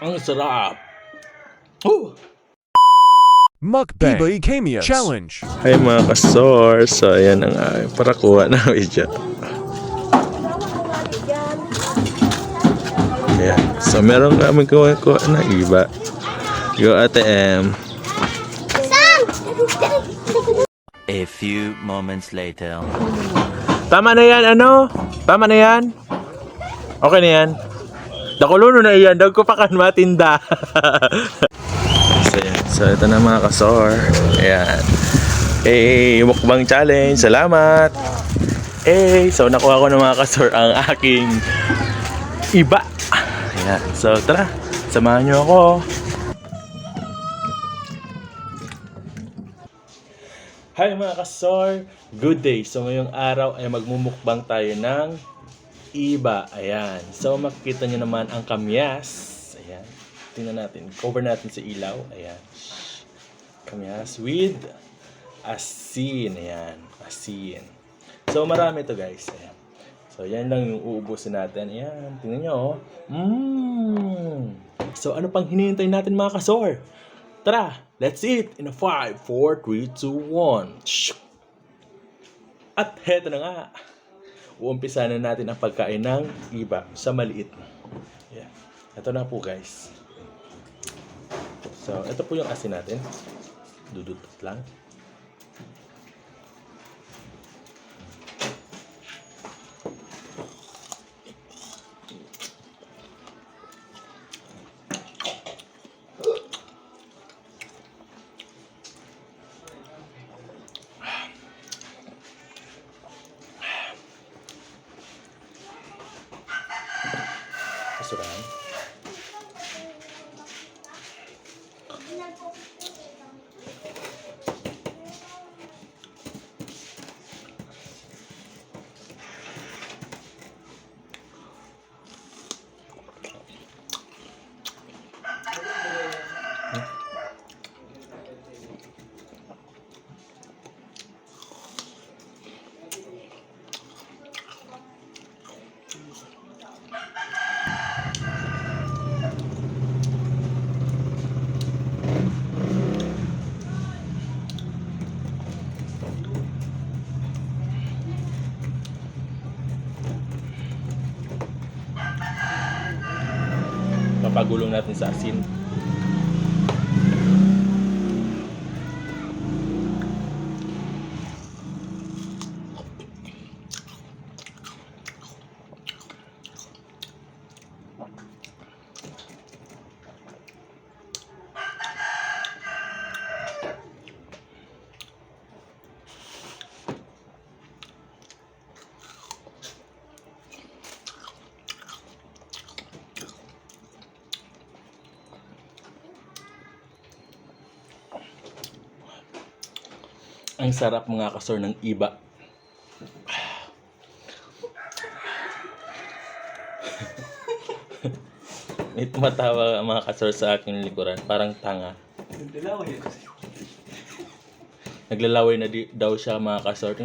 Ang sarap. Oh! Mukbang Challenge. Hi mga kasor. So ayan ang para kuha na video. Ayan. So meron kami kuha na iba. Go ATM. A few moments later. Tama na yan, ano? Tama na yan? Okay na yan? Nakuluno na yan, daw ko pa kan matinda. So, yan. So ito na mga kasor. Ayan. Mukbang challenge. Salamat. So nakuha ko na mga kasor ang aking iba. Ayan. So tara, samahan nyo ako. Hi mga kasor! Good day! So ngayong araw ay magmumukbang tayo ng iba. Ayan. So makikita nyo naman ang kamyas. Ayan. Tingnan natin. Cover natin sa ilaw. Ayan. Kamyas with asin. Ayan. Asin. So marami to guys. Ayan. So yan lang yung uubusin natin. Ayan. Tingnan nyo. So ano pang hinihintay natin mga kasor? Tara! Let's eat in a 5, 4, 3, 2, 1. At heto na nga. Uumpisa na natin ang pagkain ng iba sa maliit. Yeah. Ito na po guys. So, ito po yung asin natin. Dududot lang. Kasuran. Papagulong natin sa asin. Ang sarap mga kasor ng iba. May tumatawa mga kasor sa aking likuran. Parang tanga. Naglalaway na daw siya mga kasor.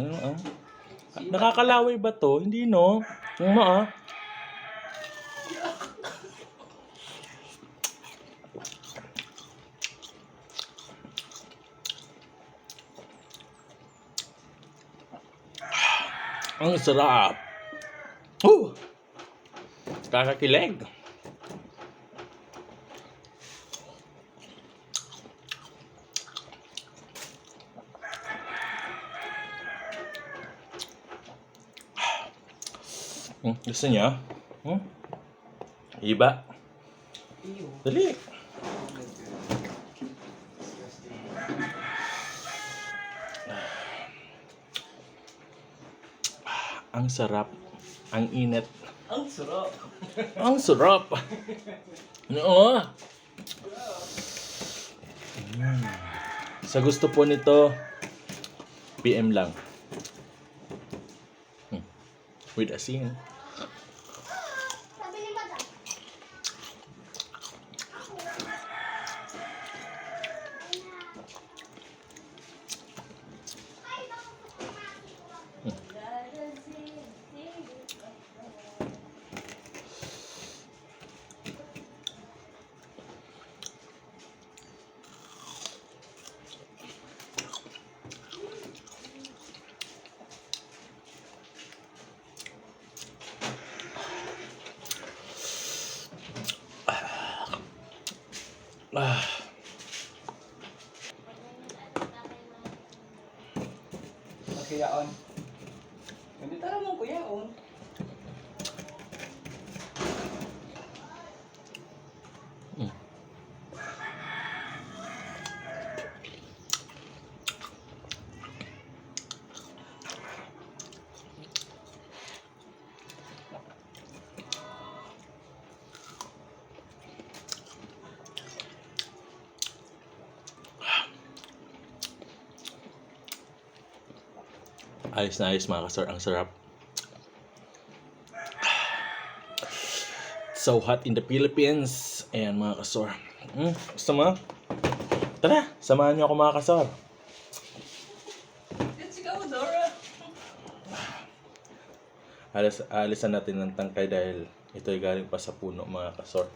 Nakakalaway ba to? Hindi no. Yung Ang sarap. Kakakilig. Gusto niya? Iba. Dali. Ang sarap. Ang init. Ang sarap. Ang sarap. Oo. Sa gusto po nito, PM lang. With asin. Ah. Magkiyaon. Hindi tara mong kuyaon. Ayos na ayos mga kasor. Ang sarap. So hot in the Philippines. Ayan mga kasor. Gusto mo? Tara, samahan niyo ako mga kasor. Let's go, Dora. Alisan natin ng tangkay dahil ito ay galing pa sa puno mga kasor.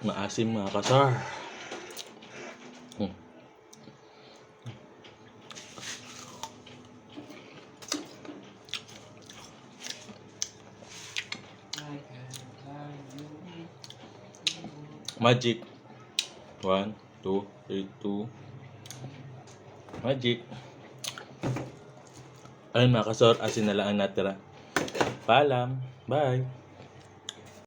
Maasim mga kasar. Magic. 1, 2, 3, 2. Magic. Ayun mga kasor, asin na lang ang natira. Paalam. Bye.